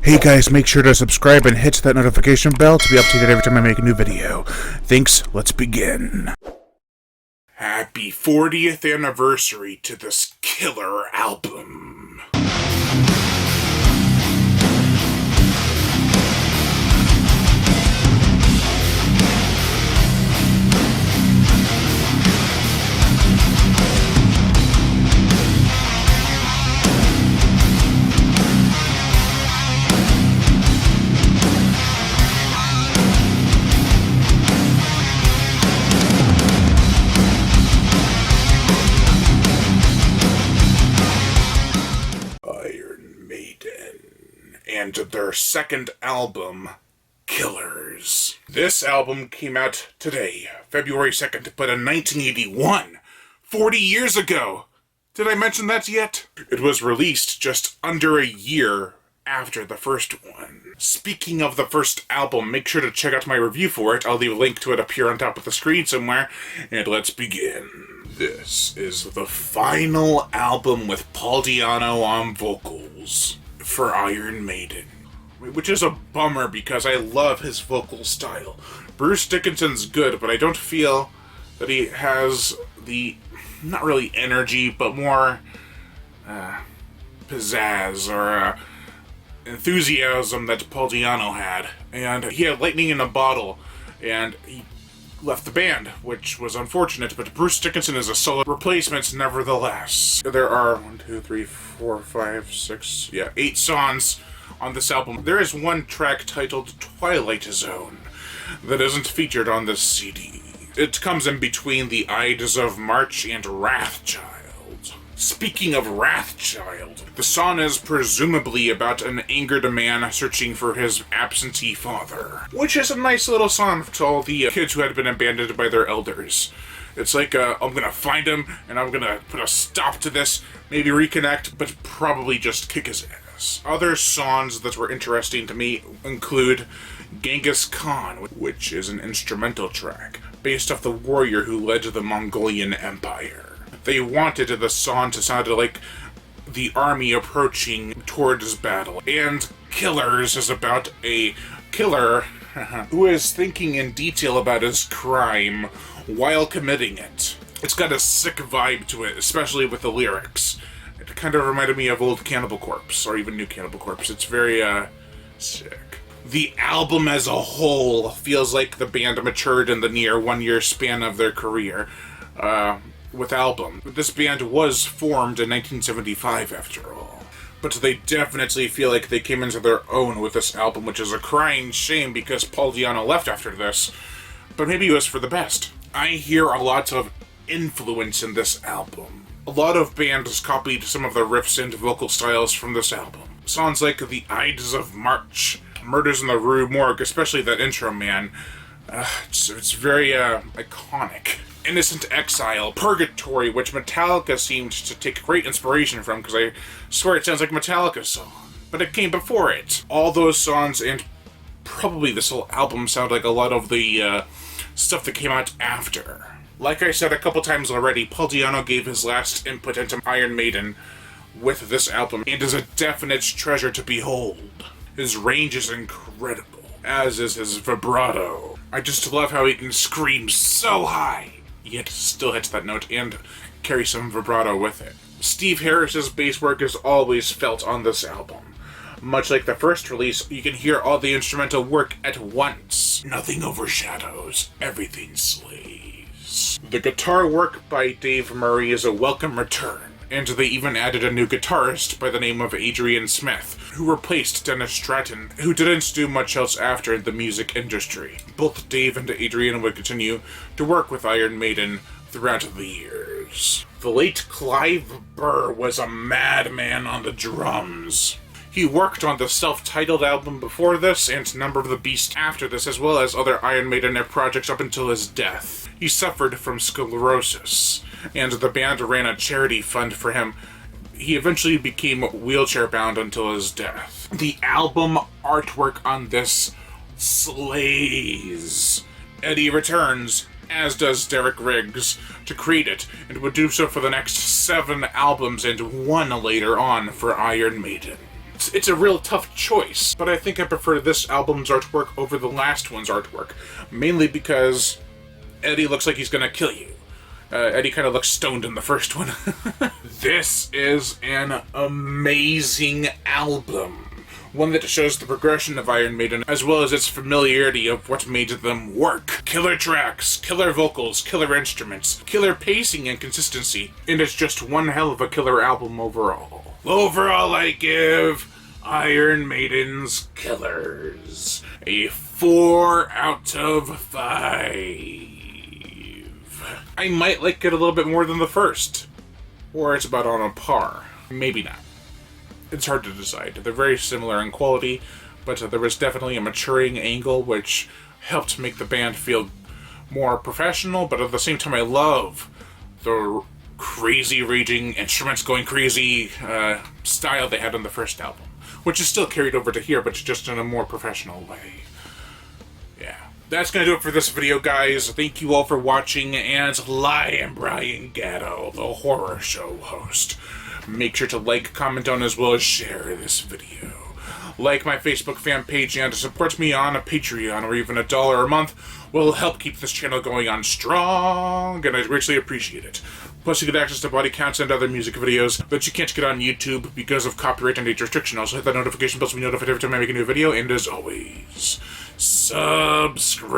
Hey guys, make sure to subscribe and hit that notification bell to be updated every time I make a new video. Thanks, let's begin. Happy 40th anniversary to this killer album. Iron Maiden and their second album, Killers. This album came out today, February 2nd, but in 1981, 40 years ago. Did I mention that yet? It was released just under a year after the first one. Speaking of the first album, make sure to check out my review for it. I'll leave a link to it up here on top of the screen somewhere, and let's begin. This is the final album with Paul Di'Anno on vocals for Iron Maiden, which is a bummer because I love his vocal style. Bruce Dickinson's good, but I don't feel that he has the, not really energy, but more pizzazz or enthusiasm that Paul Di'Anno had. And he had lightning in a bottle, and he left the band, which was unfortunate, but Bruce Dickinson is a solid replacement nevertheless. There are 8 songs on this album. There is one track titled Twilight Zone that isn't featured on this CD. It comes in between the Ides of March and Wrathchild. Speaking of Wrathchild, the song is presumably about an angered man searching for his absentee father, which is a nice little song to all the kids who had been abandoned by their elders. It's like, I'm gonna find him, and I'm gonna put a stop to this, maybe reconnect, but probably just kick his ass. Other songs that were interesting to me include Genghis Khan, which is an instrumental track, based off the warrior who led the Mongolian Empire. They wanted the song to sound like the army approaching towards battle. And Killers is about a killer who is thinking in detail about his crime while committing it. It's got a sick vibe to it, especially with the lyrics. It kind of reminded me of old Cannibal Corpse, or even new Cannibal Corpse. It's very, sick. The album as a whole feels like the band matured in the near 1 year span of their career. With album. This band was formed in 1975 after all. But they definitely feel like they came into their own with this album, which is a crying shame because Paul Di'Anno left after this. But maybe it was for the best. I hear a lot of influence in this album. A lot of bands copied some of the riffs and vocal styles from this album. Songs like The Ides of March, Murders in the Rue Morgue, especially that intro, man. It's very iconic. Innocent Exile, Purgatory, which Metallica seemed to take great inspiration from, because I swear it sounds like a Metallica song. But it came before it. All those songs, and probably this whole album, sound like a lot of the stuff that came out after. Like I said a couple times already, Paul Di'Anno gave his last input into Iron Maiden with this album, and is a definite treasure to behold. His range is incredible, as is his vibrato. I just love how he can scream so high, yet still hits that note and carry some vibrato with it. Steve Harris's bass work is always felt on this album. Much like the first release, you can hear all the instrumental work at once. Nothing overshadows, everything slays. The guitar work by Dave Murray is a welcome return, and they even added a new guitarist by the name of Adrian Smith, who replaced Dennis Stratton, who didn't do much else after in the music industry. Both Dave and Adrian would continue to work with Iron Maiden throughout the years. The late Clive Burr was a madman on the drums. He worked on the self-titled album before this, and Number of the Beast after this, as well as other Iron Maiden projects up until his death. He suffered from sclerosis, and the band ran a charity fund for him. He eventually became wheelchair-bound until his death. The album artwork on this slays. Eddie returns, as does Derek Riggs, to create it, and would do so for the next 7 albums and 1 later on for Iron Maiden. It's a real tough choice, but I think I prefer this album's artwork over the last one's artwork, mainly because Eddie looks like he's gonna kill you. Eddie kind of looks stoned in the first one. This is an amazing album. One that shows the progression of Iron Maiden, as well as its familiarity of what made them work. Killer tracks, killer vocals, killer instruments, killer pacing and consistency, and it's just one hell of a killer album overall. Overall, I give Iron Maiden's Killers a 4 out of 5. I might like it a little bit more than the first, or it's about on a par. Maybe not. It's hard to decide. They're very similar in quality, but there was definitely a maturing angle which helped make the band feel more professional, but at the same time I love the crazy raging instruments going crazy style they had on the first album, which is still carried over to here, but just in a more professional way. Yeah. That's gonna do it for this video, guys. Thank you all for watching, and I am Brian Gatto, the horror show host. Make sure to like, comment on, as well as share this video. Like my Facebook fan page and support me on a Patreon, or even $1 a month will help keep this channel going on strong, and I richly appreciate it. Plus, you get access to body counts and other music videos that you can't get on YouTube because of copyright and age restriction. Also, hit that notification bell so be notified every time I make a new video, and as always, subscribe.